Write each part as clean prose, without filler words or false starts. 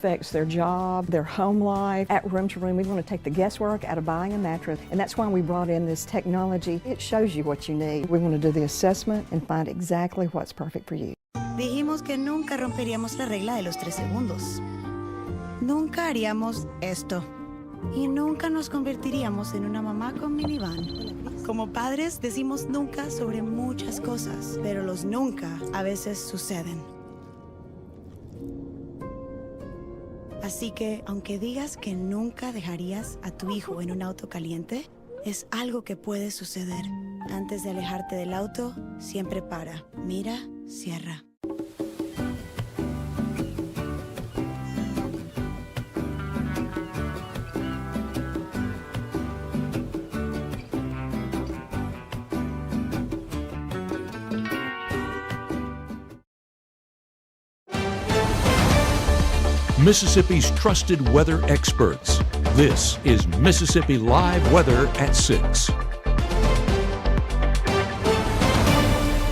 Affects their job, their home life. At Room to Room, we want to take the guesswork out of buying a mattress, and that's why we brought in this technology. It shows you what you need. We want to do the assessment and find exactly what's perfect for you. Dijimos que nunca romperíamos la regla de los 3 segundos. Nunca haríamos esto. Y nunca nos convertiríamos en una mamá con minivan. Como padres decimos nunca sobre muchas cosas, pero los nunca a veces suceden. Así que, aunque digas que nunca dejarías a tu hijo en un auto caliente, es algo que puede suceder. Antes de alejarte del auto, siempre para, mira, cierra. Mississippi's trusted weather experts. This is Mississippi Live Weather at 6.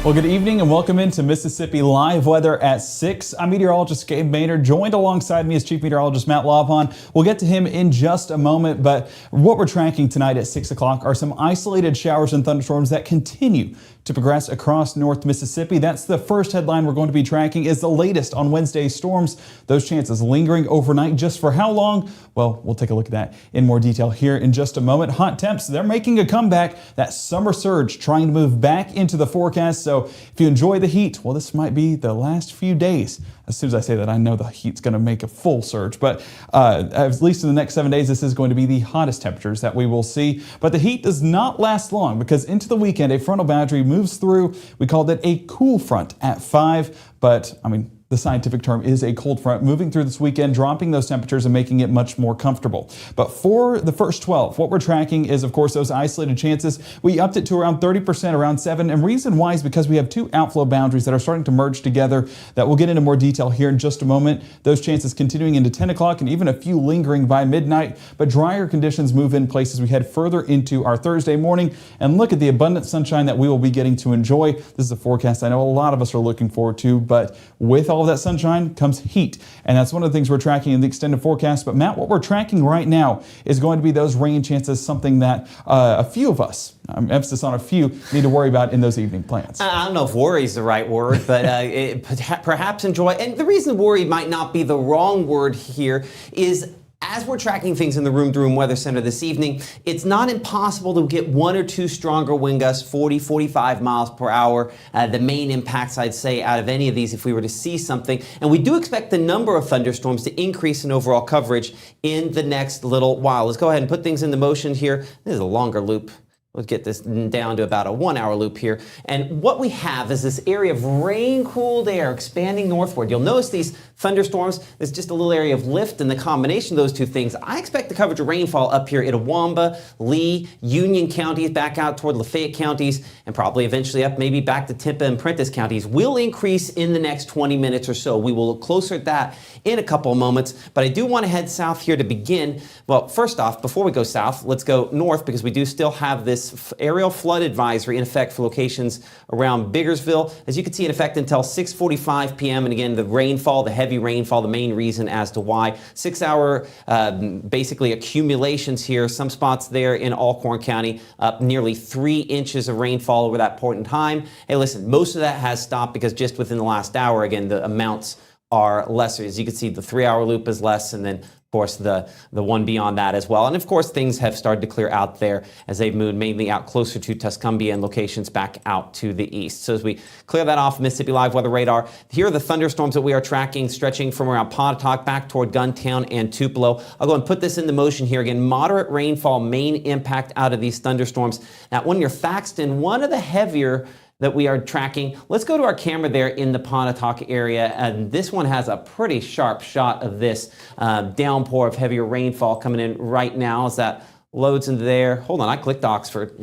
Well, good evening and welcome into Mississippi Live Weather at 6. I'm meteorologist Gabe Maynard. Joined alongside me is Chief Meteorologist Matt Lavon. We'll get to him in just a moment, but what we're tracking tonight at 6 o'clock are some isolated showers and thunderstorms that continue to progress across North Mississippi. That's the first headline we're going to be tracking, is the latest on Wednesday's storms. Those chances lingering overnight. Just for how long? Well, we'll take a look at that in more detail here in just a moment. Hot temps, they're making a comeback. That summer surge trying to move back into the forecast. So if you enjoy the heat, well, this might be the last few days. As soon as I say that, I know the heat's going to make a full surge. But at least in the next 7 days, this is going to be the hottest temperatures that we will see. But the heat does not last long, because into the weekend, a frontal boundary moves through. We called it a cool front at 5. But, I mean, the scientific term is a cold front moving through this weekend, dropping those temperatures and making it much more comfortable. But for the first 12, what we're tracking is, of course, those isolated chances. We upped it to around 30%, around 7. And reason why is because we have two outflow boundaries that are starting to merge together that we'll get into more detail here in just a moment. Those chances continuing into 10 o'clock and even a few lingering by midnight. But drier conditions move in place as we head further into our Thursday morning. And look at the abundant sunshine that we will be getting to enjoy. This is a forecast I know a lot of us are looking forward to, but with all of that sunshine comes heat, and that's one of the things we're tracking in the extended forecast. But Matt, what we're tracking right now is going to be those rain chances, something that a few of us, emphasis on a few, need to worry about in those evening plans. I don't know if worry is the right word, but perhaps enjoy. And the reason worry might not be the wrong word here is, as we're tracking things in the Room to Room Weather Center this evening, it's not impossible to get 1 or 2 stronger wind gusts, 40, 45 miles per hour. The main impacts, I'd say, out of any of these if we were to see something. And we do expect the number of thunderstorms to increase in overall coverage in the next little while. Let's go ahead and put things into motion here. This is a longer loop. Let's get this down to about a 1-hour loop here. And what we have is this area of rain-cooled air expanding northward. You'll notice these thunderstorms, there's just a little area of lift, and the combination of those two things, I expect the coverage of rainfall up here at Itawamba, Lee, Union counties, back out toward Lafayette counties, and probably eventually up maybe back to Tampa and Prentiss counties, will increase in the next 20 minutes or so. We will look closer at that in a couple of moments, but I do want to head south here to begin. Well, first off, before we go south, let's go north, because we do still have this aerial flood advisory in effect for locations around Biggersville. As you can see, in effect until 6:45 p.m. And again, the rainfall, the heavy rainfall, the main reason as to why. 6-hour basically accumulations here. Some spots there in Alcorn County, up nearly 3 inches of rainfall over that point in time. Hey, listen, most of that has stopped because just within the last hour, again, the amounts are lesser. As you can see, the 3-hour loop is less, and then of course the one beyond that as well. And of course things have started to clear out there as they've moved mainly out closer to Tuscumbia and locations back out to the east. So as we clear that off Mississippi Live Weather Radar, here are the thunderstorms that we are tracking, stretching from around Pontotoc back toward Guntown and Tupelo. I'll go and put this into motion here again. Moderate rainfall, main impact out of these thunderstorms. Now when you're Thaxton, one of the heavier that we are tracking. Let's go to our camera there in the Pontotoc area, and this one has a pretty sharp shot of this downpour of heavier rainfall coming in right now as that loads into there. Hold on, I clicked Oxford.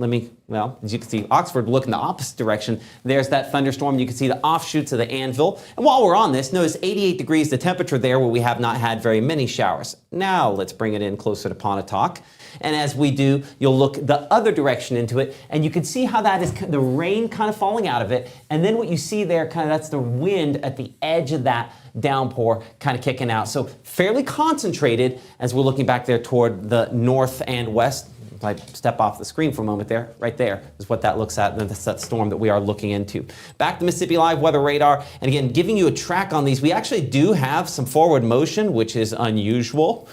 Well, as you can see, Oxford look in the opposite direction. There's that thunderstorm. You can see the offshoots of the Anvil. And while we're on this, notice 88 degrees the temperature there where we have not had very many showers. Now let's bring it in closer to Pontotoc. And as we do, you'll look the other direction into it, and you can see how that is the rain kind of falling out of it. And then what you see there, kind of that's the wind at the edge of that downpour kind of kicking out. So fairly concentrated as we're looking back there toward the north and west. If I step off the screen for a moment there, right there is what that looks at, and that's that storm that we are looking into. Back to Mississippi Live weather radar, and again, giving you a track on these. We actually do have some forward motion, which is unusual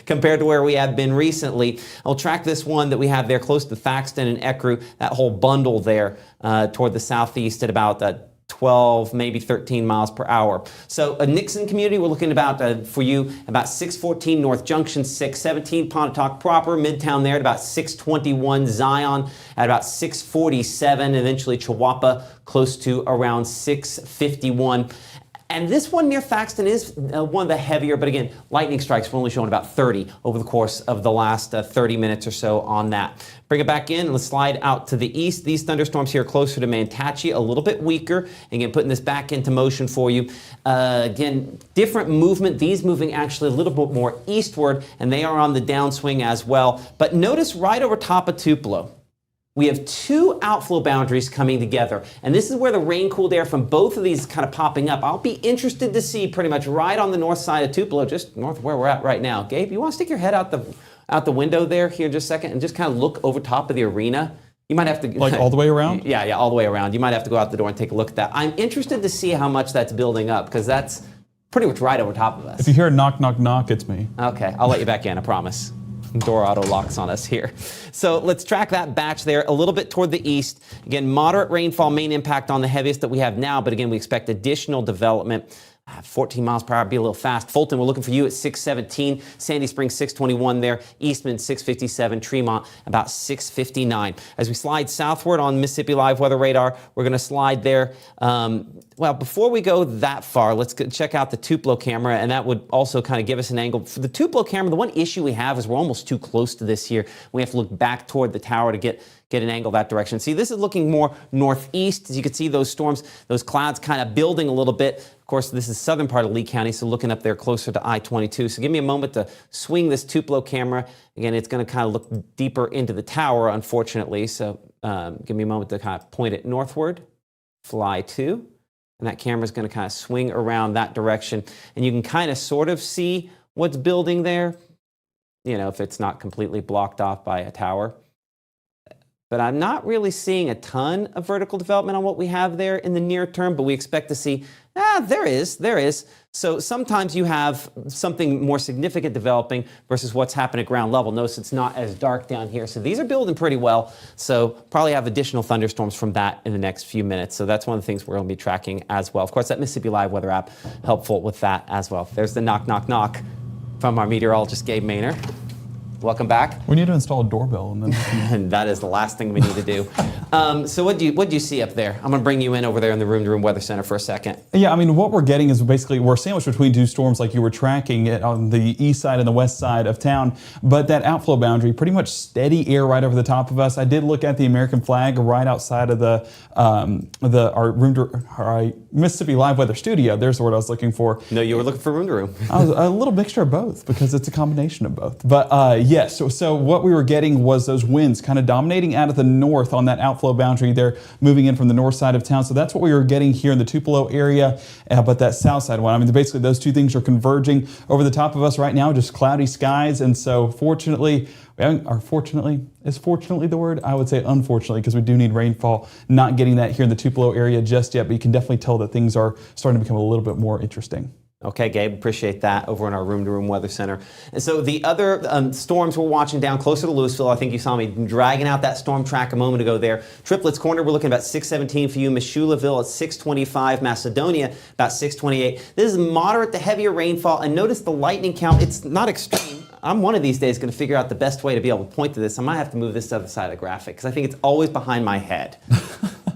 compared to where we have been recently. I'll track this one that we have there close to Thaxton and Ecru, that whole bundle there toward the southeast at about 12, maybe 13 miles per hour. So Nixon community, we're looking about, for you, about 614 North Junction, 617 Pontotoc proper, Midtown there at about 621, Zion at about 647, eventually Chihuahua close to around 651. And this one near Thaxton is one of the heavier, but again, lightning strikes were only showing about 30 over the course of the last 30 minutes or so on that. Bring it back in, let's slide out to the east. These thunderstorms here closer to Mantachie, a little bit weaker. Again, putting this back into motion for you. Again, different movement. These moving actually a little bit more eastward, and they are on the downswing as well. But notice right over top of Tupelo, we have two outflow boundaries coming together, and this is where the rain-cooled air from both of these is kind of popping up. I'll be interested to see pretty much right on the north side of Tupelo, just north of where we're at right now. Gabe, you want to stick your head out the window there here just a second and just kind of look over top of the arena? You might have to... Like all the way around? Yeah, all the way around. You might have to go out the door and take a look at that. I'm interested to see how much that's building up, because that's pretty much right over top of us. If you hear a knock, knock, knock, it's me. Okay, I'll let you back in, I promise. Door auto locks on us here. So let's track that batch there a little bit toward the east. Again, moderate rainfall, main impact on the heaviest that we have now, but again, we expect additional development. 14 miles per hour, be a little fast. Fulton, we're looking for you at 617. Sandy Springs, 621 there. Eastman, 657. Tremont, about 659. As we slide southward on Mississippi Live weather radar, we're going to slide there. Well, before we go that far, let's check out the Tupelo camera, and that would also kind of give us an angle. For the Tupelo camera, the one issue we have is we're almost too close to this here. We have to look back toward the tower to get an angle that direction. See, this is looking more northeast. As you can see, those storms, those clouds kind of building a little bit. Of course, this is southern part of Lee County, so looking up there closer to I-22. So give me a moment to swing this Tupelo camera. Again, it's going to kind of look deeper into the tower, unfortunately. So give me a moment to kind of point it northward, fly to, and that camera is going to kind of swing around that direction. And you can kind of sort of see what's building there, you know, if it's not completely blocked off by a tower. But I'm not really seeing a ton of vertical development on what we have there in the near term, but we expect to see, there is. So sometimes you have something more significant developing versus what's happening at ground level. Notice it's not as dark down here. So these are building pretty well. So probably have additional thunderstorms from that in the next few minutes. So that's one of the things we're going to be tracking as well. Of course, that Mississippi Live weather app helpful with that as well. There's the knock, knock, knock from our meteorologist, Gabe Maynor. Welcome back. We need to install a doorbell, and then and that is the last thing we need to do. So what do you see up there? I'm going to bring you in over there in the room-to-room weather center for a second. Yeah, I mean, what we're getting is basically we're sandwiched between two storms, like you were tracking it on the east side and the west side of town. But that outflow boundary, pretty much steady air right over the top of us. I did look at the American flag right outside of our Mississippi Live weather studio. There's the word I was looking for. No, you were looking for room-to-room. I was a little mixture of both because it's a combination of both. But yes, so what we were getting was those winds kind of dominating out of the north on that outflow boundary there, moving in from the north side of town. So that's what we were getting here in the Tupelo area, but that south side one. I mean, basically those two things are converging over the top of us right now, just cloudy skies. And so fortunately, is fortunately the word? I would say unfortunately, because we do need rainfall. Not getting that here in the Tupelo area just yet, but you can definitely tell that things are starting to become a little bit more interesting. Okay, Gabe, appreciate that over in our room-to-room weather center. And so the other storms we're watching down closer to Louisville, I think you saw me dragging out that storm track a moment ago there. Triplets Corner, we're looking about 617 for you. Missoula'ville at 625. Macedonia, about 628. This is moderate to heavier rainfall. And notice the lightning count. It's not extreme. I'm one of these days going to figure out the best way to be able to point to this. I might have to move this to the other side of the graphic because I think it's always behind my head.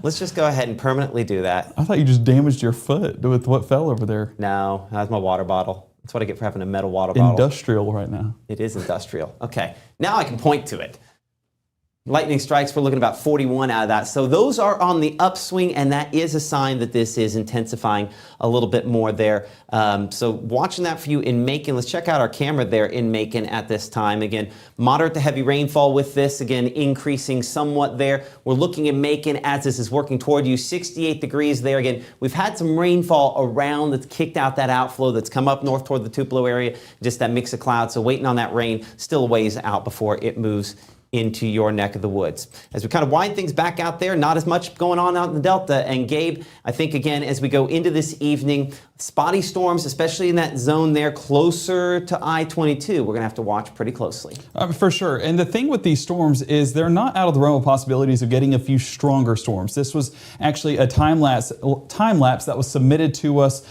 Let's just go ahead and permanently do that. I thought you just damaged your foot with what fell over there. No, that's my water bottle. That's what I get for having a metal water bottle. Industrial right now. It is industrial. Okay, now I can point to it. Lightning strikes, we're looking about 41 out of that. So those are on the upswing, and that is a sign that this is intensifying a little bit more there. So watching that for you in Macon. Let's check out our camera there in Macon at this time. Again, moderate to heavy rainfall with this, again, increasing somewhat there. We're looking at Macon as this is working toward you, 68 degrees there. Again, we've had some rainfall around that's kicked out that outflow that's come up north toward the Tupelo area, just that mix of clouds. So waiting on that rain, still a ways out before it moves into your neck of the woods. As we kind of wind things back out there, not as much going on out in the Delta. And Gabe, I think again, as we go into this evening, spotty storms, especially in that zone there closer to I-22, we're gonna have to watch pretty closely. For sure. And the thing with these storms is they're not out of the realm of possibilities of getting a few stronger storms. This was actually a time lapse that was submitted to us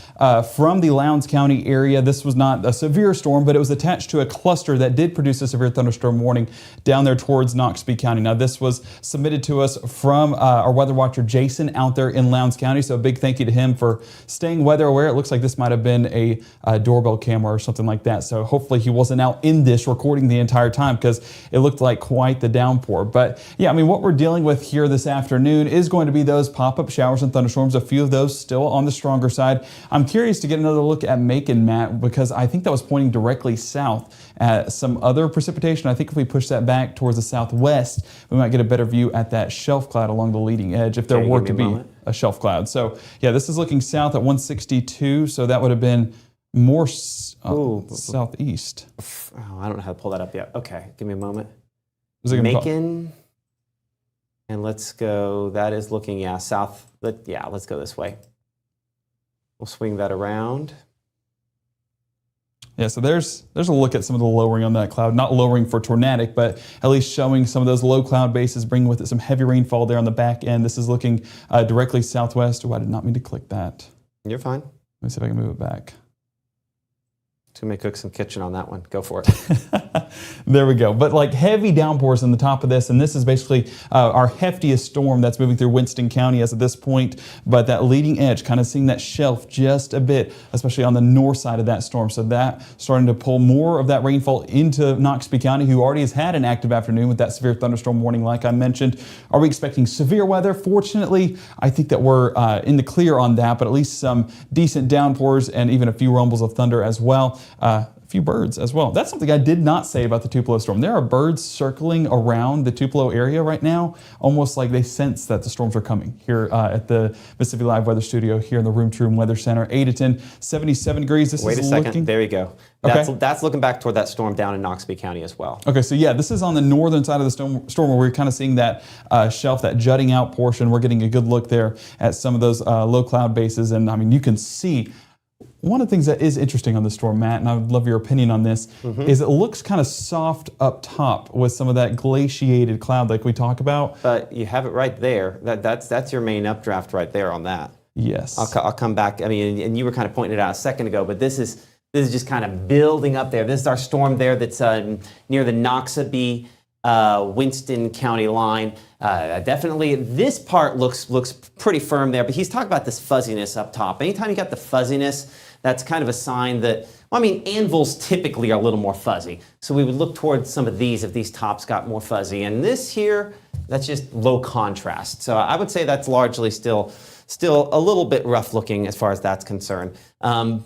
from the Lowndes County area. This was not a severe storm, but it was attached to a cluster that did produce a severe thunderstorm warning down there towards Noxubee County. Now, this was submitted to us from our weather watcher, Jason, out there in Lowndes County. So a big thank you to him for staying weather aware. It looks like this might have been a doorbell camera or something like that. So hopefully he wasn't out in this recording the entire time, because it looked like quite the downpour. But yeah, I mean, what we're dealing with here this afternoon is going to be those pop-up showers and thunderstorms, a few of those still on the stronger side. I'm curious to get another look at Macon, Matt, because I think that was pointing directly south at some other precipitation. I think if we push that back towards the southwest, we might get a better view at that shelf cloud along the leading edge if there were to be a shelf cloud. So yeah, this is looking south at 162, so that would have been more southeast. Oh, I don't know how to pull that up yet. Okay, give me a moment. Macon, and let's go, that is looking, south. Let's go this way. We'll swing that around. Yeah, so there's a look at some of the lowering on that cloud. Not lowering for tornadic, but at least showing some of those low cloud bases, bringing with it some heavy rainfall there on the back end. This is looking directly southwest. Oh, I did not mean to click that. You're fine. Let me see if I can move it back. Too many cooks in the kitchen on that one. Go for it. There we go. But like heavy downpours on the top of this, and this is basically our heftiest storm that's moving through Winston County as of this point. But that leading edge, kind of seeing that shelf just a bit, especially on the north side of that storm. So that starting to pull more of that rainfall into Noxubee County, who already has had an active afternoon with that severe thunderstorm warning, like I mentioned. Are we expecting severe weather? Fortunately, I think that we're in the clear on that, but at least some decent downpours and even a few rumbles of thunder as well. A few birds as well. That's something I did not say about the Tupelo storm. There are birds circling around the Tupelo area right now, almost like they sense that the storms are coming here at the Mississippi Live Weather Studio here in the Room to Room Weather Center. 8 to 10, 77 degrees. This Wait is a second. looking... There you go. That's looking back toward that storm down in Noxubee County as well. Okay, so yeah, this is on the northern side of the storm where we're kind of seeing that shelf, that jutting out portion. We're getting a good look there at some of those low cloud bases. And I mean, you can see one of the things that is interesting on the storm, Matt, and I would love your opinion on this, is it looks kind of soft up top with some of that glaciated cloud like we talk about. But you have it right there. That's your main updraft right there on that. Yes. I'll come back. I mean, and you were kind of pointing it out a second ago, but this is just kind of building up there. This is our storm there that's near the Noxubee, Winston County line. Definitely, this part looks pretty firm there, but he's talking about this fuzziness up top. Anytime you got the fuzziness, that's kind of a sign that, well, I mean, anvils typically are a little more fuzzy. So we would look towards some of these if these tops got more fuzzy. And this here, that's just low contrast. So I would say that's largely still a little bit rough looking as far as that's concerned.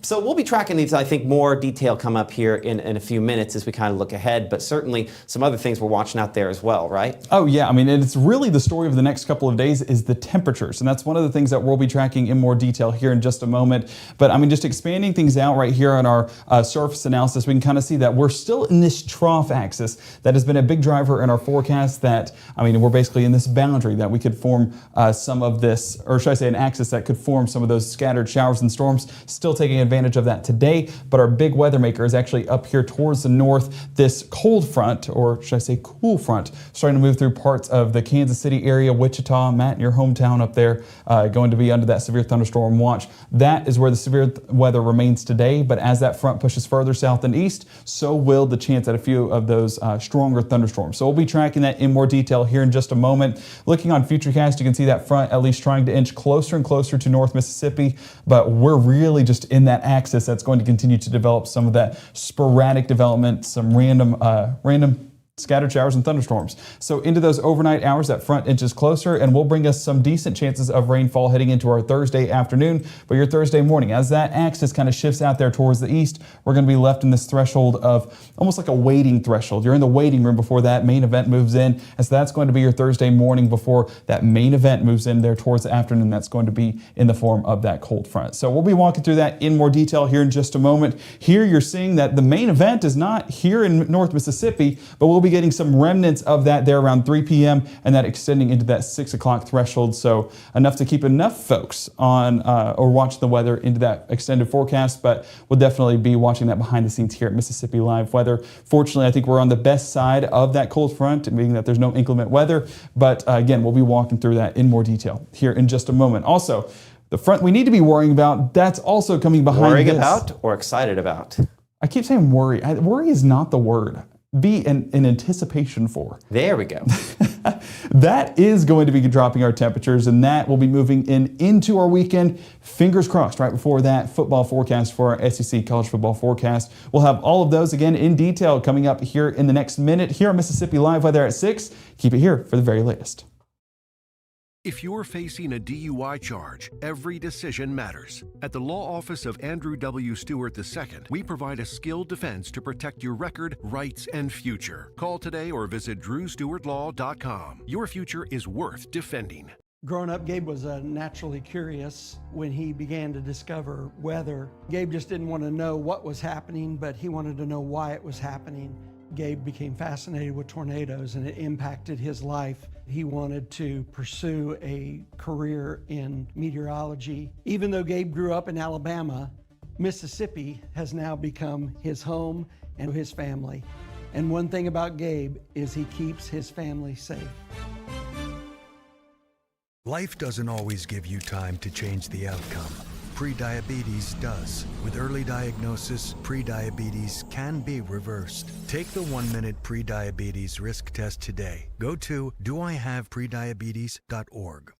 So we'll be tracking these. I think more detail come up here in a few minutes as we kind of look ahead, but certainly some other things we're watching out there as well, right? Oh yeah, I mean, it's really the story of the next couple of days is the temperatures, and that's one of the things that we'll be tracking in more detail here in just a moment. But I mean, just expanding things out right here on our surface analysis, we can kind of see that we're still in this trough axis that has been a big driver in our forecast. That, I mean, we're basically in this boundary that we could form some of this, or should I say an axis that could form some of those scattered showers and storms. Still taking advantage of that today, but our big weather maker is actually up here towards the north. This cold front, or should I say cool front, starting to move through parts of the Kansas City area, Wichita, Matt, your hometown up there, going to be under that severe thunderstorm watch. That is where the severe weather remains today, but as that front pushes further south and east, so will the chance at a few of those stronger thunderstorms. So we'll be tracking that in more detail here in just a moment. Looking on Futurecast, you can see that front at least trying to inch closer and closer to North Mississippi, but we're really just in that axis that's going to continue to develop some of that sporadic development, some random scattered showers and thunderstorms. So into those overnight hours, that front inches closer and will bring us some decent chances of rainfall heading into our Thursday afternoon. But your Thursday morning, as that axis kind of shifts out there towards the east, we're going to be left in this threshold of almost like a waiting threshold. You're in the waiting room before that main event moves in. And so that's going to be your Thursday morning before that main event moves in there towards the afternoon. That's going to be in the form of that cold front. So we'll be walking through that in more detail here in just a moment. Here you're seeing that the main event is not here in North Mississippi, but we'll be getting some remnants of that there around 3 p.m. and that extending into that 6 o'clock threshold. So enough to keep enough folks on or watch the weather into that extended forecast, but we'll definitely be watching that behind the scenes here at Mississippi Live Weather. Fortunately, I think we're on the best side of that cold front, meaning that there's no inclement weather. But again, we'll be walking through that in more detail here in just a moment. Also, the front we need to be worrying about, that's also coming behind Worrying this. about or excited about? I keep saying worry. Worry is not the word. Be in anticipation for. There we go. That is going to be dropping our temperatures, and that will be moving into our weekend. Fingers crossed, right before that football forecast for our SEC college football forecast. We'll have all of those again in detail coming up here in the next minute here on Mississippi Live Weather at 6. Keep it here for the very latest. If you're facing a DUI charge, every decision matters. At the law office of Andrew W. Stewart II, we provide a skilled defense to protect your record, rights, and future. Call today or visit drewstewartlaw.com. Your future is worth defending. Growing up, Gabe was naturally curious. When he began to discover weather, Gabe just didn't want to know what was happening, but he wanted to know why it was happening. Gabe became fascinated with tornadoes, and it impacted his life. He wanted to pursue a career in meteorology. Even though Gabe grew up in Alabama, Mississippi has now become his home and his family. And one thing about Gabe is he keeps his family safe. Life doesn't always give you time to change the outcome. Prediabetes does. With early diagnosis, prediabetes can be reversed. Take the 1-minute prediabetes risk test today. Go to doihaveprediabetes.org.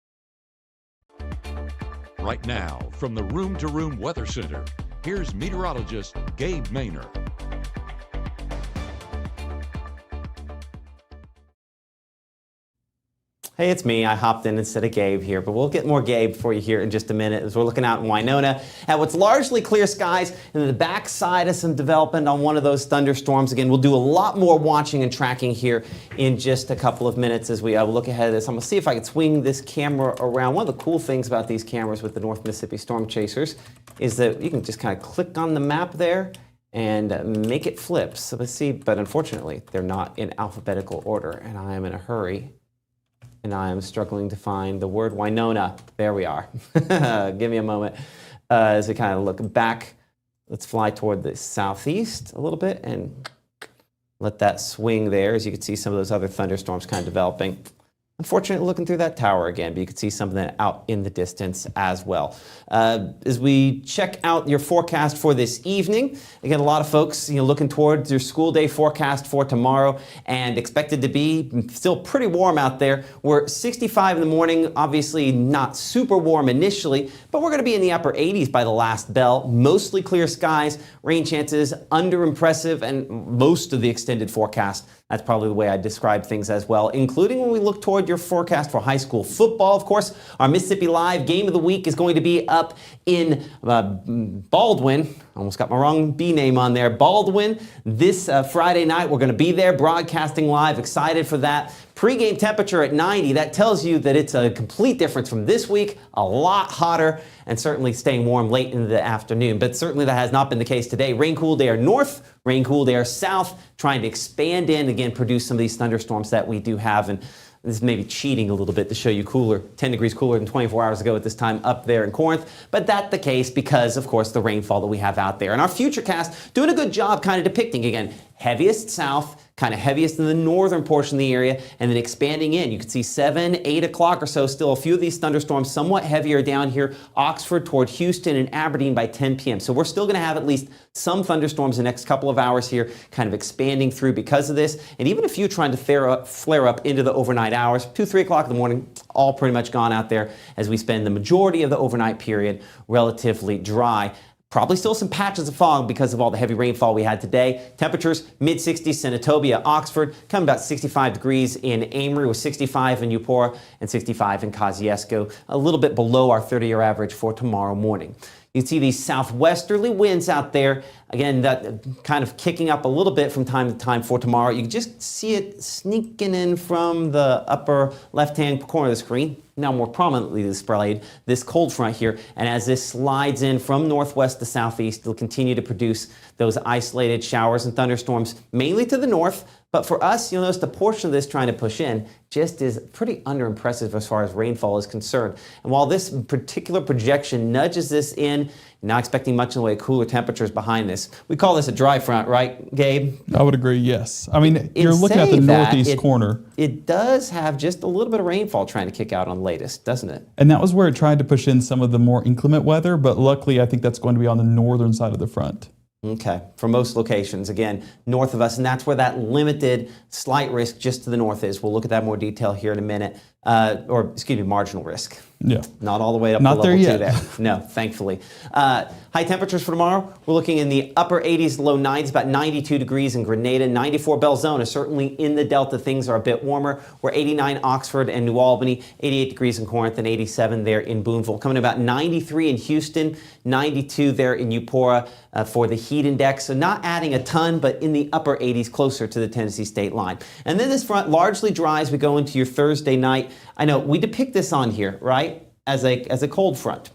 Right now, from the Room to Room Weather Center, here's meteorologist Gabe Maynor. Hey, it's me. I hopped in instead of Gabe here, but we'll get more Gabe for you here in just a minute as we're looking out in Winona at what's largely clear skies and the backside of some development on one of those thunderstorms. Again, we'll do a lot more watching and tracking here in just a couple of minutes as we look ahead of this. I'm going to see if I can swing this camera around. One of the cool things about these cameras with the North Mississippi Storm Chasers is that you can just kind of click on the map there and make it flip. So let's see, but unfortunately, they're not in alphabetical order, and I am in a hurry. And I am struggling to find the word Winona. There we are. Give me a moment as we kind of look back. Let's fly toward the southeast a little bit and let that swing there. As you can see some of those other thunderstorms kind of developing. Unfortunately, looking through that tower again, but you can see something out in the distance as well. As we check out your forecast for this evening, again, a lot of folks looking towards your school day forecast for tomorrow and expected to be still pretty warm out there. We're 65 in the morning, obviously not super warm initially, but we're going to be in the upper 80s by the last bell. Mostly clear skies, rain chances under impressive, and most of the extended forecast. That's probably the way I describe things as well, including when we look toward your forecast for high school football. Of course, our Mississippi Live game of the week is going to be up in Baldwin. Almost got my wrong B name on there. Baldwin. This Friday night, we're going to be there broadcasting live. Excited for that. Pre-game temperature at 90. That tells you that it's a complete difference from this week. A lot hotter and certainly staying warm late in the afternoon. But certainly that has not been the case today. Rain cooled air north, rain cooled air south, trying to expand in, again, produce some of these thunderstorms that we do have. And this is maybe cheating a little bit to show you cooler, 10 degrees cooler than 24 hours ago at this time up there in Corinth. But that's the case because, of course, the rainfall that we have out there. And our Futurecast doing a good job kind of depicting, again, heaviest south, kind of heaviest in the northern portion of the area, and then expanding in. You can see 7, 8 o'clock or so, still a few of these thunderstorms, somewhat heavier down here, Oxford toward Houston and Aberdeen by 10 p.m. So we're still going to have at least some thunderstorms the next couple of hours here, kind of expanding through because of this. And even a few trying to flare up into the overnight hours, 2, 3 o'clock in the morning, all pretty much gone out there as we spend the majority of the overnight period relatively dry. Probably still some patches of fog because of all the heavy rainfall we had today. Temperatures mid-60s, Senatobia, Oxford, coming about 65 degrees in Amory with 65 in Eupora and 65 in Kosciuszko, a little bit below our 30-year average for tomorrow morning. You can see these southwesterly winds out there, again, that kind of kicking up a little bit from time to time for tomorrow. You can just see it sneaking in from the upper left-hand corner of the screen, now more prominently displayed, this cold front here. And as this slides in from northwest to southeast, it'll continue to produce those isolated showers and thunderstorms, mainly to the north. But for us, you'll notice the portion of this trying to push in just is pretty underimpressive as far as rainfall is concerned. And while this particular projection nudges this in, not expecting much in the way of cooler temperatures behind this. We call this a dry front, right, Gabe? I would agree, yes. I mean, you're looking at the northeast corner. It does have just a little bit of rainfall trying to kick out on the latest, doesn't it? And that was where it tried to push in some of the more inclement weather, but luckily I think that's going to be on the northern side of the front. Okay, for most locations, again, north of us, and that's where that limited slight risk just to the north is. We'll look at that in more detail here in a minute, marginal risk. Yeah. Not all the way up Not to level there 2 yet. there. No, thankfully. High temperatures for tomorrow, we're looking in the upper 80s, low 90s, about 92 degrees in Grenada, 94 Belzona. Certainly in the Delta, things are a bit warmer. We're 89 Oxford and New Albany, 88 degrees in Corinth, and 87 there in Boonville. Coming to about 93 in Houston, 92 there in Eupora for the heat index. So not adding a ton, but in the upper 80s, closer to the Tennessee state line. And then this front largely dry as we go into your Thursday night. I know we depict this on here, right, as a cold front,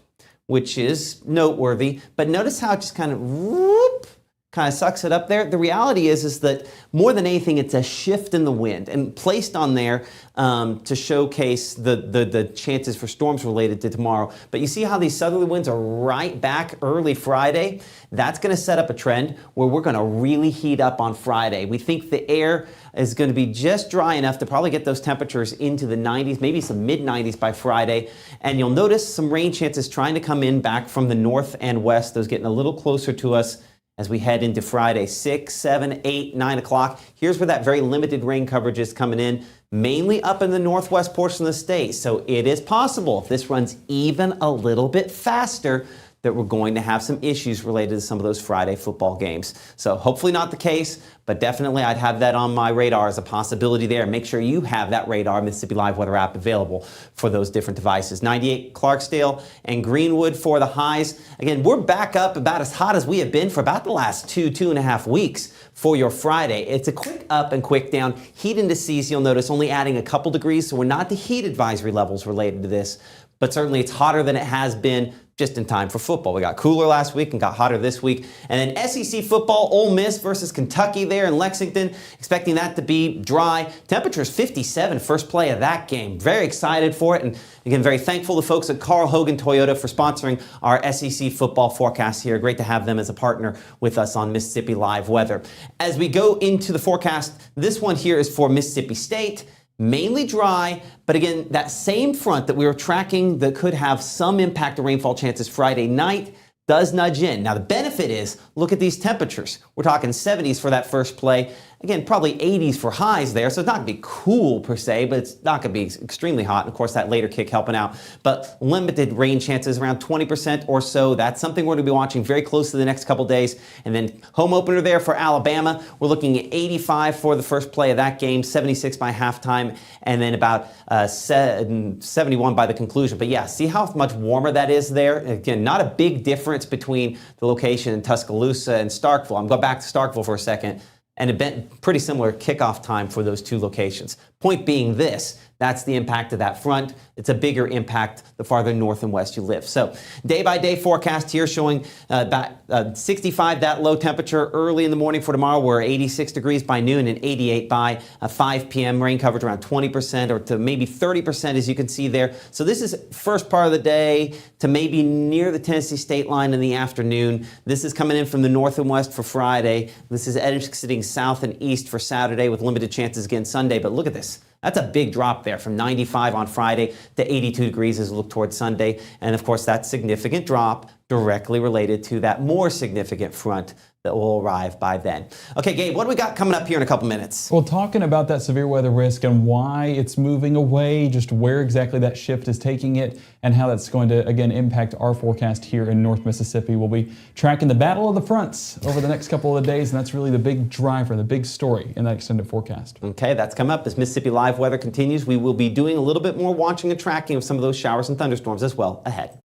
which is noteworthy. But notice how it just kind of sucks it up there. The reality is that more than anything, it's a shift in the wind and placed on there to showcase the chances for storms related to tomorrow. But you see how these southerly winds are right back early Friday? That's going to set up a trend where we're going to really heat up on Friday. We think the air is going to be just dry enough to probably get those temperatures into the 90s, maybe some mid-90s by Friday. And you'll notice some rain chances trying to come in back from the north and west, those getting a little closer to us as we head into Friday, 6, 7, 8, 9 o'clock. Here's where that very limited rain coverage is coming in, mainly up in the northwest portion of the state. So it is possible, if this runs even a little bit faster, that we're going to have some issues related to some of those Friday football games. So hopefully not the case, but definitely I'd have that on my radar as a possibility there. Make sure you have that radar Mississippi Live Weather app available for those different devices. 98 Clarksdale and Greenwood for the highs. Again, we're back up about as hot as we have been for about the last 2.5 weeks for your Friday. It's a quick up and quick down. Heat indices, you'll notice, only adding a couple degrees, so we're not to heat advisory levels related to this, but certainly it's hotter than it has been just in time for football. We got cooler last week and got hotter this week. And then SEC football, Ole Miss versus Kentucky there in Lexington. Expecting that to be dry. Temperatures 57, first play of that game. Very excited for it. And again, very thankful to folks at Carl Hogan Toyota for sponsoring our SEC football forecast here. Great to have them as a partner with us on Mississippi Live Weather. As we go into the forecast, this one here is for Mississippi State. Mainly dry, but again, that same front that we were tracking that could have some impact of rainfall chances Friday night does nudge in. Now, the benefit is, look at these temperatures. We're talking 70s for that first play. Again, probably 80s for highs there, so it's not going to be cool per se, but it's not going to be extremely hot. And of course, that later kick helping out. But limited rain chances, around 20% or so. That's something we're going to be watching very closely the next couple days. And then home opener there for Alabama. We're looking at 85 for the first play of that game, 76 by halftime, and then about 71 by the conclusion. But yeah, see how much warmer that is there? Again, not a big difference between the location in Tuscaloosa and Starkville. I'm going back to Starkville for a second. And a pretty similar kickoff time for those two locations. Point being this, that's the impact of that front. It's a bigger impact the farther north and west you live. So day-by-day forecast here showing about 65, that low temperature early in the morning for tomorrow. We're 86 degrees by noon and 88 by 5 p.m. Rain coverage around 20% or to maybe 30% as you can see there. So this is first part of the day to maybe near the Tennessee state line in the afternoon. This is coming in from the north and west for Friday. This is exiting south and east for Saturday with limited chances again Sunday. But look at this. That's a big drop there from 95 on Friday to 82 degrees as we look towards Sunday. And of course, that significant drop directly related to that more significant front that will arrive by then. Okay, Gabe, what do we got coming up here in a couple minutes? Well, talking about that severe weather risk and why it's moving away, just where exactly that shift is taking it, and how that's going to, again, impact our forecast here in North Mississippi. We'll be tracking the battle of the fronts over the next couple of days, and that's really the big driver, the big story in that extended forecast. Okay, that's coming up as Mississippi Live Weather continues. We will be doing a little bit more watching and tracking of some of those showers and thunderstorms as well ahead.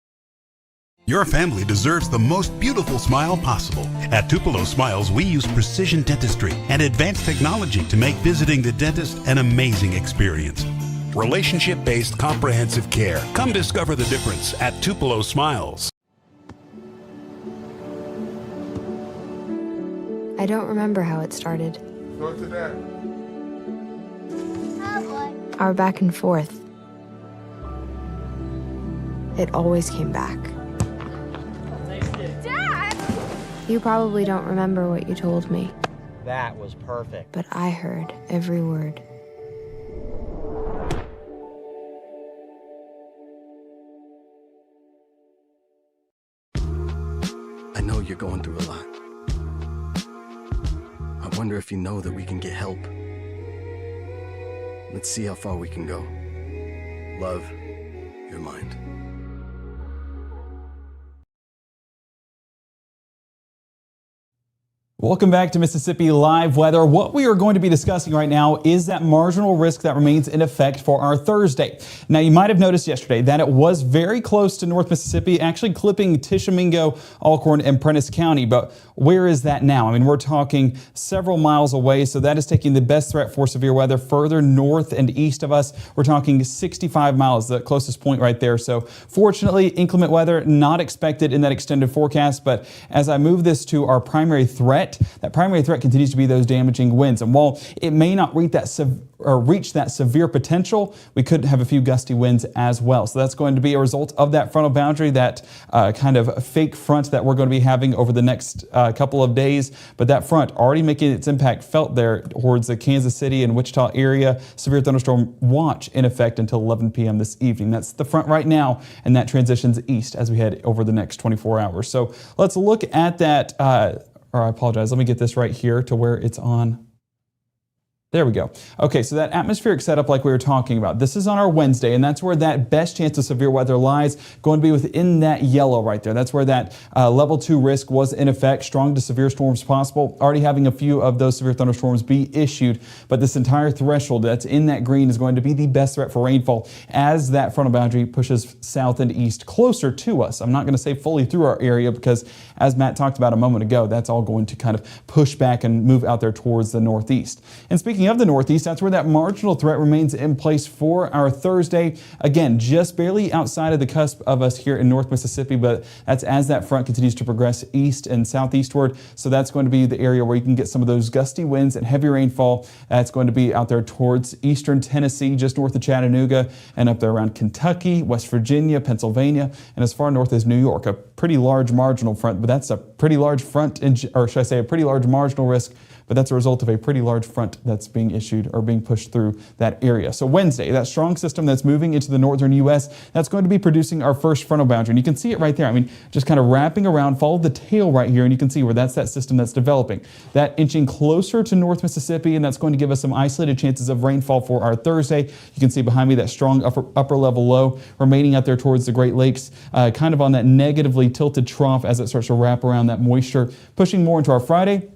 Your family deserves the most beautiful smile possible. At Tupelo Smiles, we use precision dentistry and advanced technology to make visiting the dentist an amazing experience. Relationship-based comprehensive care. Come discover the difference at Tupelo Smiles. I don't remember how it started. Go to that. Our back and forth. It always came back. Dad! You probably don't remember what you told me, That was perfect. but I heard every word. I know you're going through a lot. I wonder if you know that we can get help. Let's see how far we can go. Love, your mind. Welcome back to Mississippi Live Weather. What we are going to be discussing right now is that marginal risk that remains in effect for our Thursday. Now, you might have noticed yesterday that it was very close to North Mississippi, actually clipping Tishomingo, Alcorn, and Prentiss County. But where is that now? I mean, we're talking several miles away, so that is taking the best threat for severe weather further north and east of us. We're talking 65 miles, the closest point right there. So fortunately, inclement weather not expected in that extended forecast. But as I move this to our primary threat, that primary threat continues to be those damaging winds. And while it may not reach that severe potential, we could have a few gusty winds as well. So that's going to be a result of that frontal boundary, that kind of fake front that we're going to be having over the next couple of days. But that front already making its impact felt there towards the Kansas City and Wichita area. Severe thunderstorm watch in effect until 11 p.m. this evening. That's the front right now, and that transitions east as we head over the next 24 hours. So let's look at that. Or I apologize, let me get this right here to where it's on. There we go. Okay, so that atmospheric setup like we were talking about, this is on our Wednesday, and that's where that best chance of severe weather lies, going to be within that yellow right there. That's where that level 2 risk was in effect, strong to severe storms possible, already having a few of those severe thunderstorms be issued, but this entire threshold that's in that green is going to be the best threat for rainfall as that frontal boundary pushes south and east closer to us. I'm not going to say fully through our area because, as Matt talked about a moment ago, that's all going to kind of push back and move out there towards the northeast. And speaking of the northeast, that's where that marginal threat remains in place for our Thursday. Again, just barely outside of the cusp of us here in North Mississippi, but that's as that front continues to progress east and southeastward. So that's going to be the area where you can get some of those gusty winds and heavy rainfall. That's going to be out there towards eastern Tennessee, just north of Chattanooga, and up there around Kentucky, West Virginia, Pennsylvania, and as far north as New York. A pretty large marginal front, but that's a pretty large front, or should I say a pretty large marginal risk, but that's a result of a pretty large front that's being issued or being pushed through that area. So Wednesday, that strong system that's moving into the northern U.S., that's going to be producing our first frontal boundary. And you can see it right there. I mean, just kind of wrapping around, follow the tail right here, and you can see where that's that system that's developing. That inching closer to North Mississippi, and that's going to give us some isolated chances of rainfall for our Thursday. You can see behind me that strong upper level low remaining out there towards the Great Lakes, kind of on that negatively tilted trough as it starts to wrap around that moisture, pushing more into our Friday.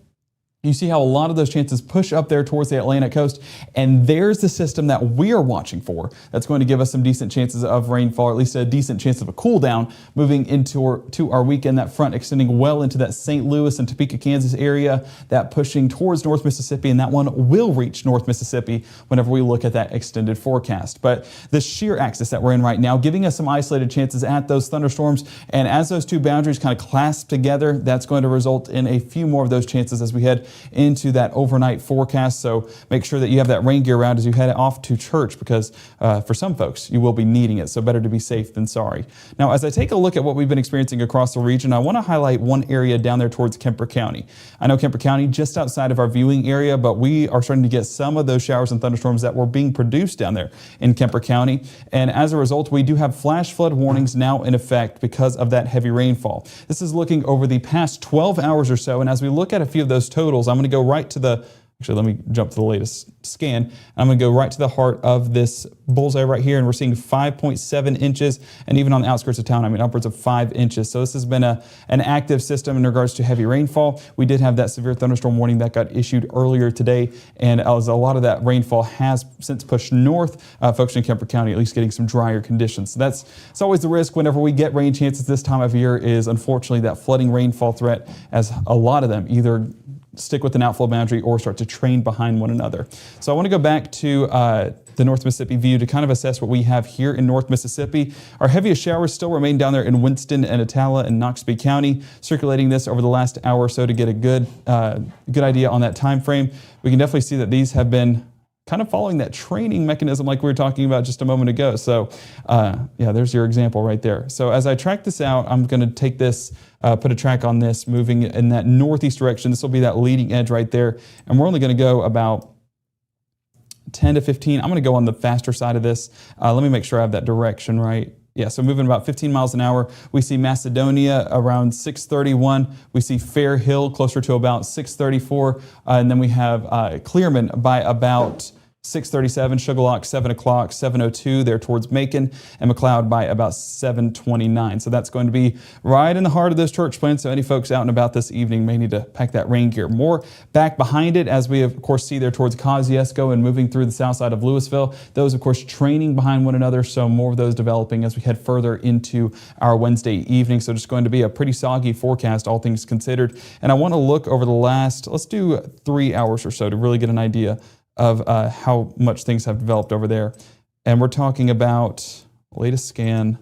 You see how a lot of those chances push up there towards the Atlantic coast, and there's the system that we are watching for that's going to give us some decent chances of rainfall, or at least a decent chance of a cool down moving into our weekend. That front extending well into that St. Louis and Topeka, Kansas area, that pushing towards North Mississippi, and that one will reach North Mississippi whenever we look at that extended forecast. But the shear axis that we're in right now giving us some isolated chances at those thunderstorms, and as those two boundaries kind of clasp together, that's going to result in a few more of those chances as we head into that overnight forecast. So make sure that you have that rain gear around as you head off to church, because for some folks, you will be needing it. So better to be safe than sorry. Now, as I take a look at what we've been experiencing across the region, I want to highlight one area down there towards Kemper County. I know Kemper County just outside of our viewing area, but we are starting to get some of those showers and thunderstorms that were being produced down there in Kemper County. And as a result, we do have flash flood warnings now in effect because of that heavy rainfall. This is looking over the past 12 hours or so. And as we look at a few of those totals, I'm going to go right to the Actually, let me jump to the latest scan. I'm going to go right to the heart of this bullseye right here, and we're seeing 5.7 inches, and even on the outskirts of town, I mean upwards of 5 inches. So this has been an active system in regards to heavy rainfall. We did have that severe thunderstorm warning that got issued earlier today, and as a lot of that rainfall has since pushed north, folks in Kemper County at least getting some drier conditions. So it's always the risk whenever we get rain chances this time of year is unfortunately that flooding rainfall threat, as a lot of them either stick with an outflow boundary or start to train behind one another. So I want to go back to the North Mississippi view to kind of assess what we have here in North Mississippi. Our heaviest showers still remain down there in Winston and Attala and Noxubee County. Circulating this over the last hour or so to get a good idea on that time frame. We can definitely see that these have been kind of following that training mechanism like we were talking about just a moment ago. So yeah, there's your example right there. So as I track this out, I'm going to take this, put a track on this moving in that northeast direction. This will be that leading edge right there. And we're only going to go about 10 to 15. I'm going to go on the faster side of this. Let me make sure I have that direction right. Yeah, so moving about 15 miles an hour. We see Macedonia around 631. We see Fair Hill closer to about 634. And then we have Clearman by about 637, Sugarlock 7 o'clock, 702 there towards Macon, and McLeod by about 729. So that's going to be right in the heart of those church plants. So any folks out and about this evening may need to pack that rain gear. More back behind it, as we of course see there towards Kosciuszko and moving through the south side of Louisville. Those of course training behind one another. So more of those developing as we head further into our Wednesday evening. So just going to be a pretty soggy forecast, all things considered. And I want to look over the last, let's do 3 hours or so to really get an idea of how much things have developed over there. And we're talking about latest scan,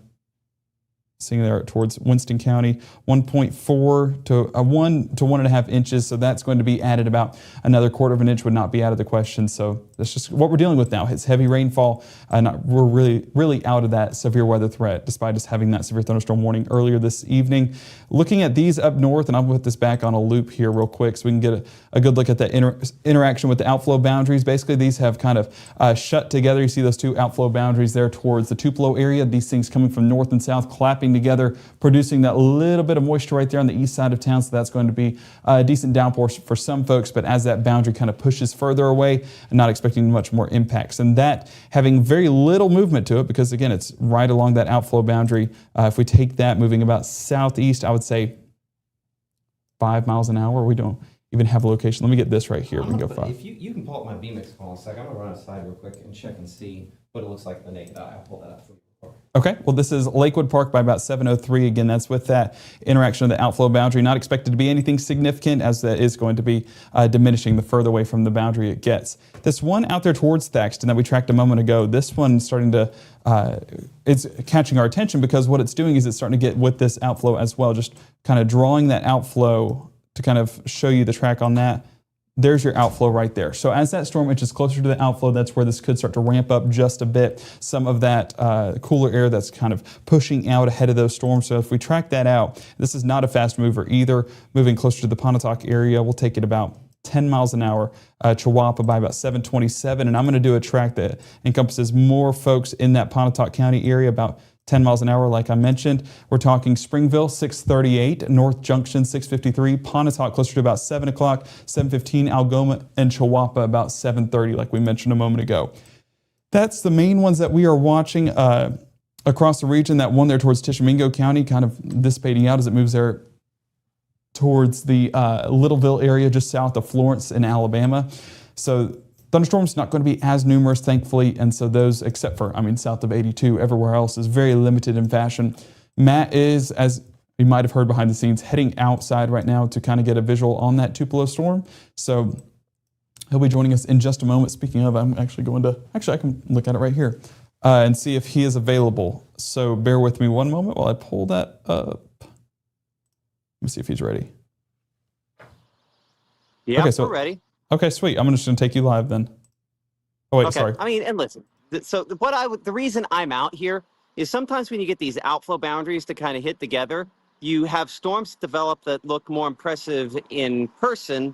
seeing there towards Winston County, 1.4 to 1 to 1.5 inches. So that's going to be added about another quarter of an inch would not be out of the question. So that's just what we're dealing with now. It's heavy rainfall. We're really out of that severe weather threat, despite us having that severe thunderstorm warning earlier this evening. Looking at these up north, and I'll put this back on a loop here real quick so we can get a good look at that interaction with the outflow boundaries. Basically, these have kind of shut together. You see those two outflow boundaries there towards the Tupelo area. These things coming from north and south, clapping together, producing that little bit of moisture right there on the east side of town. So that's going to be a decent downpour for some folks, but as that boundary kind of pushes further away, I'm not expecting much more impacts. And that having very little movement to it, because again, it's right along that outflow boundary. If we take that moving about southeast, I would say 5 miles an hour. We don't even have a location. Let me get this right here. We can go 5. If you can pull up my VMix call in a second, I'm going to run outside real quick and check and see what it looks like in the naked eye. I'll pull that up for you. Okay, well this is Lakewood Park by about 703. Again, that's with that interaction of the outflow boundary. Not expected to be anything significant, as that is going to be diminishing the further away from the boundary it gets. This one out there towards Thaxton that we tracked a moment ago, this one's starting to, it's catching our attention because what it's doing is it's starting to get with this outflow as well, just kind of drawing that outflow to kind of show you the track on that. There's your outflow right there. So as that storm inches closer to the outflow, that's where this could start to ramp up just a bit. Some of that cooler air that's kind of pushing out ahead of those storms. So if we track that out, this is not a fast mover either. Moving closer to the Pontotoc area, we'll take it about 10 miles an hour, Chihuahua by about 727. And I'm going to do a track that encompasses more folks in that Pontotoc County area, about 10 miles an hour, like I mentioned. We're talking Springville, 638, North Junction, 653, Pontotoc closer to about 7 o'clock, 7:15, Algoma and Chihuahua about 7:30, like we mentioned a moment ago. That's the main ones that we are watching across the region. That one there towards Tishomingo County, kind of dissipating out as it moves there towards the Littleville area, just south of Florence in Alabama. So thunderstorms not going to be as numerous, thankfully, and so those, except for, south of 82, everywhere else is very limited in fashion. Matt is, as you might have heard behind the scenes, heading outside right now to kind of get a visual on that Tupelo storm. So he'll be joining us in just a moment. Speaking of, I'm actually going to, I can look at it right here and see if he is available. So bear with me one moment while I pull that up. Let me see if he's ready. Yeah, Okay, so we're ready. Okay, sweet. I'm just going to take you live then. Oh wait, Okay. sorry. I mean, and listen. So the reason I'm out here is sometimes when you get these outflow boundaries to kind of hit together, you have storms develop that look more impressive in person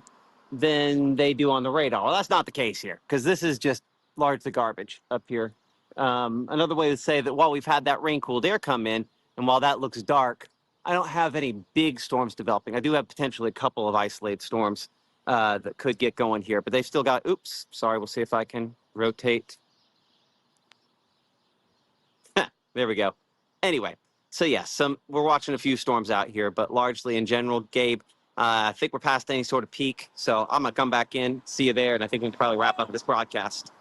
than they do on the radar. Well, that's not the case here because this is just largely garbage up here. Another way to say that while we've had that rain-cooled air come in, and while that looks dark, I don't have any big storms developing. I do have potentially a couple of isolated storms that could get going here, but they've still got, oops, sorry, we'll see if I can rotate. There we go. Anyway, so yes, we're watching a few storms out here, but largely in general, Gabe, I think we're past any sort of peak, so I'm going to come back in, see you there, and I think we can probably wrap up this broadcast.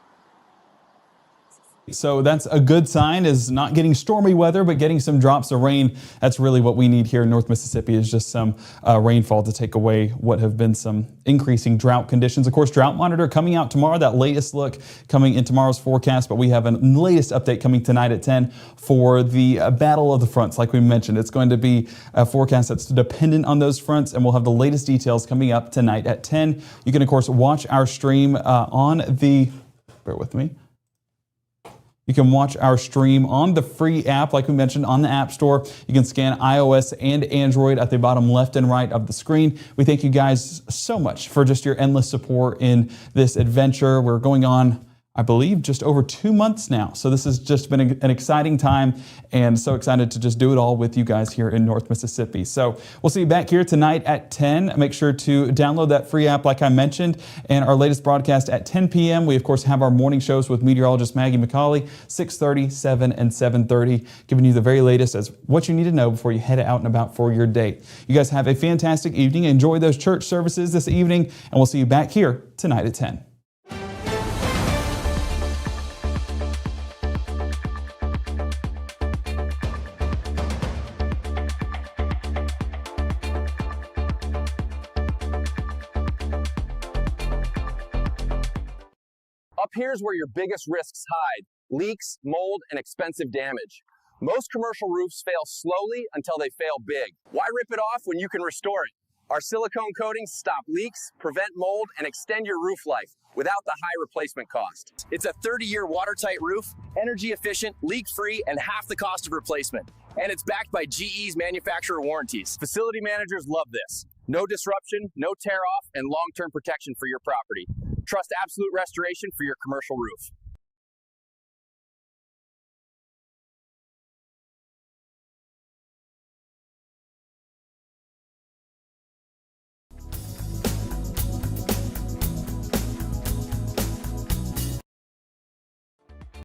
So that's a good sign, is not getting stormy weather, but getting some drops of rain. That's really what we need here in North Mississippi, is just some rainfall to take away what have been some increasing drought conditions. Of course, Drought Monitor coming out tomorrow, that latest look coming in tomorrow's forecast, but we have a latest update coming tonight at 10 for the Battle of the Fronts. Like we mentioned, it's going to be a forecast that's dependent on those fronts, and we'll have the latest details coming up tonight at 10. You can, of course, watch our stream on the, bear with me, you can watch our stream on the free app, like we mentioned, on the App Store. You can scan iOS and Android at the bottom left and right of the screen. We thank you guys so much for just your endless support in this adventure. We're going on, I believe, just over 2 months now. So this has just been an exciting time, and so excited to just do it all with you guys here in North Mississippi. So we'll see you back here tonight at 10. Make sure to download that free app like I mentioned, and our latest broadcast at 10 p.m. We, of course, have our morning shows with meteorologist Maggie McCauley, 6:30, 7, and 7:30, giving you the very latest as what you need to know before you head out and about for your day. You guys have a fantastic evening. Enjoy those church services this evening, and we'll see you back here tonight at 10. Up here's where your biggest risks hide: leaks, mold, and expensive damage. Most commercial roofs fail slowly until they fail big. Why rip it off when you can restore it? Our silicone coatings stop leaks, prevent mold, and extend your roof life without the high replacement cost. It's a 30-year watertight roof, energy efficient, leak-free, and half the cost of replacement. And it's backed by GE's manufacturer warranties. Facility managers love this. No disruption, no tear off, and long-term protection for your property. Trust Absolute Restoration for your commercial roof.